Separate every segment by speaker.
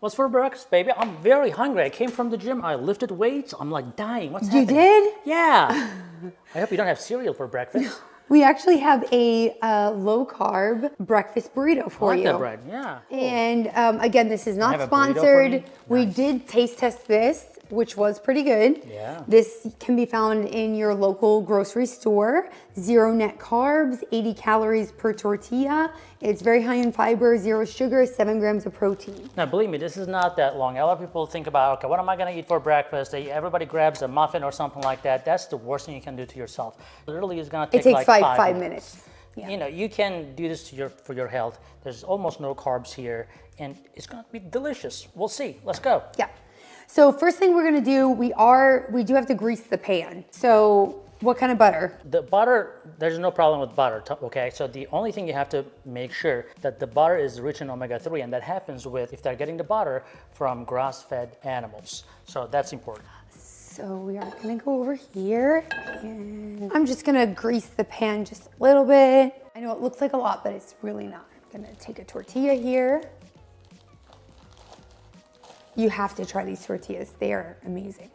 Speaker 1: What's for breakfast, baby? I'm very hungry. I came from the gym. I lifted weights. I'm like dying. What's happening?
Speaker 2: You did?
Speaker 1: Yeah. I hope you don't have cereal for breakfast.
Speaker 2: We actually have a low-carb breakfast burrito for
Speaker 1: I like
Speaker 2: you.
Speaker 1: that bread. Yeah.
Speaker 2: And again, this is not
Speaker 1: have a burrito for
Speaker 2: sponsored.
Speaker 1: me?
Speaker 2: We
Speaker 1: Nice.
Speaker 2: did taste test this, which was pretty good.
Speaker 1: Yeah.
Speaker 2: This can be found in your local grocery store. 0 net carbs, 80 calories per tortilla. It's very high in fiber, 0 sugar, 7 grams of protein.
Speaker 1: Now, believe me, this is not that long. A lot of people think about, okay, what am I going to eat for breakfast? Everybody grabs a muffin or something like that. That's the worst thing you can do to yourself. Literally, it's going to take
Speaker 2: It takes
Speaker 1: like
Speaker 2: five minutes. Yeah.
Speaker 1: You know, you can do this for your health. There's almost no carbs here, and it's going to be delicious. We'll see. Let's go.
Speaker 2: Yeah. So first thing we're gonna do, we do have to grease the pan. So what kind of butter?
Speaker 1: The butter, there's no problem with butter, okay? So the only thing you have to make sure that the butter is rich in omega-3, and that happens if they're getting the butter from grass-fed animals. So that's important.
Speaker 2: So we are gonna go over here, and I'm just gonna grease the pan just a little bit. I know it looks like a lot, but it's really not. I'm gonna take a tortilla here. You have to try these tortillas. They are amazing.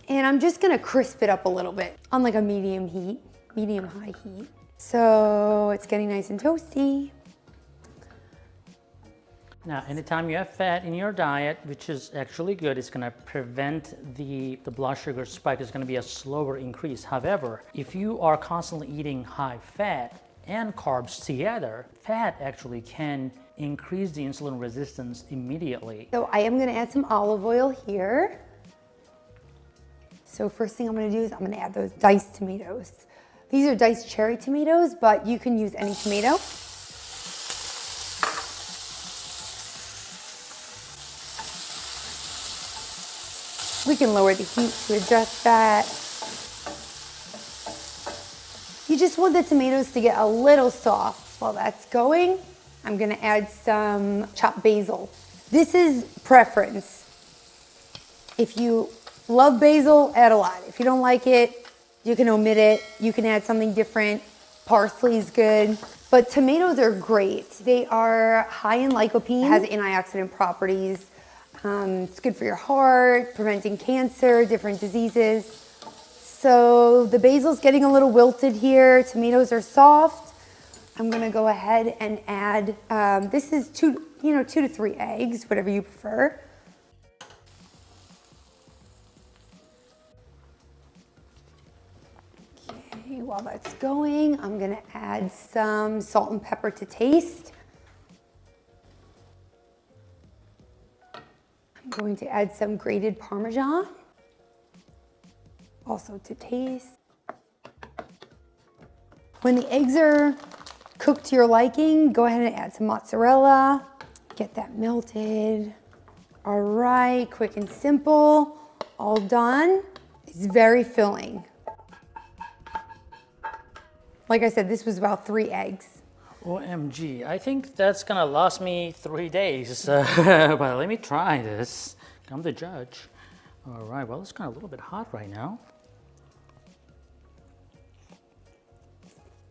Speaker 2: And I'm just gonna crisp it up a little bit on like a medium high heat. So it's getting nice and toasty.
Speaker 1: Now, anytime you have fat in your diet, which is actually good, it's gonna prevent the blood sugar spike. It's gonna be a slower increase. However, if you are constantly eating high fat and carbs together, fat actually can increase the insulin resistance immediately.
Speaker 2: So I am gonna add some olive oil here. So first thing I'm gonna do is I'm gonna add those diced tomatoes. These are diced cherry tomatoes, but you can use any tomato. We can lower the heat to adjust that. You just want the tomatoes to get a little soft. While that's going, I'm gonna add some chopped basil. This is preference. If you love basil, add a lot. If you don't like it, you can omit it. You can add something different. Parsley is good. But tomatoes are great. They are high in lycopene, has antioxidant properties. It's good for your heart, preventing cancer, different diseases. So the basil's getting a little wilted here. Tomatoes are soft. I'm gonna go ahead and add, this is 2 to 3 eggs, whatever you prefer. Okay, while that's going, I'm gonna add some salt and pepper to taste. I'm going to add some grated Parmesan, also to taste. When the eggs are cooked to your liking, go ahead and add some mozzarella, get that melted. All right, quick and simple, all done. It's very filling. Like I said, this was about 3 eggs.
Speaker 1: OMG, I think that's gonna last me 3 days, but let me try this. I'm the judge. All right, well, it's kind of a little bit hot right now.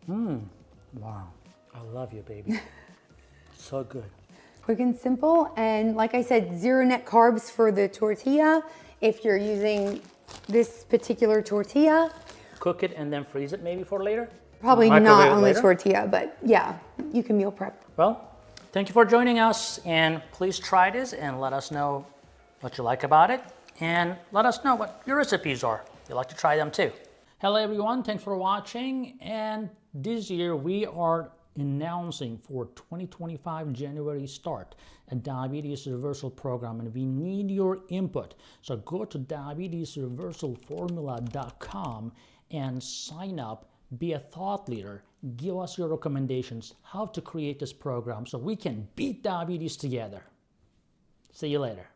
Speaker 1: Wow, I love you, baby. So good.
Speaker 2: Quick and simple, and like I said, 0 net carbs for the tortilla. If you're using this particular tortilla.
Speaker 1: Cook it and then freeze it maybe for later?
Speaker 2: Probably
Speaker 1: Microwave
Speaker 2: not
Speaker 1: it
Speaker 2: on the
Speaker 1: later?
Speaker 2: tortilla, but yeah, you can meal prep.
Speaker 1: Well, thank you for joining us, and please try this and let us know what you like about it, and let us know what your recipes are. You'd like to try them too. Hello everyone, thanks for watching, and this year we are announcing for 2025 January start a diabetes reversal program, and we need your input. So go to diabetesreversalformula.com and sign up. Be a thought leader. Give us your recommendations how to create this program so we can beat diabetes together. See you later.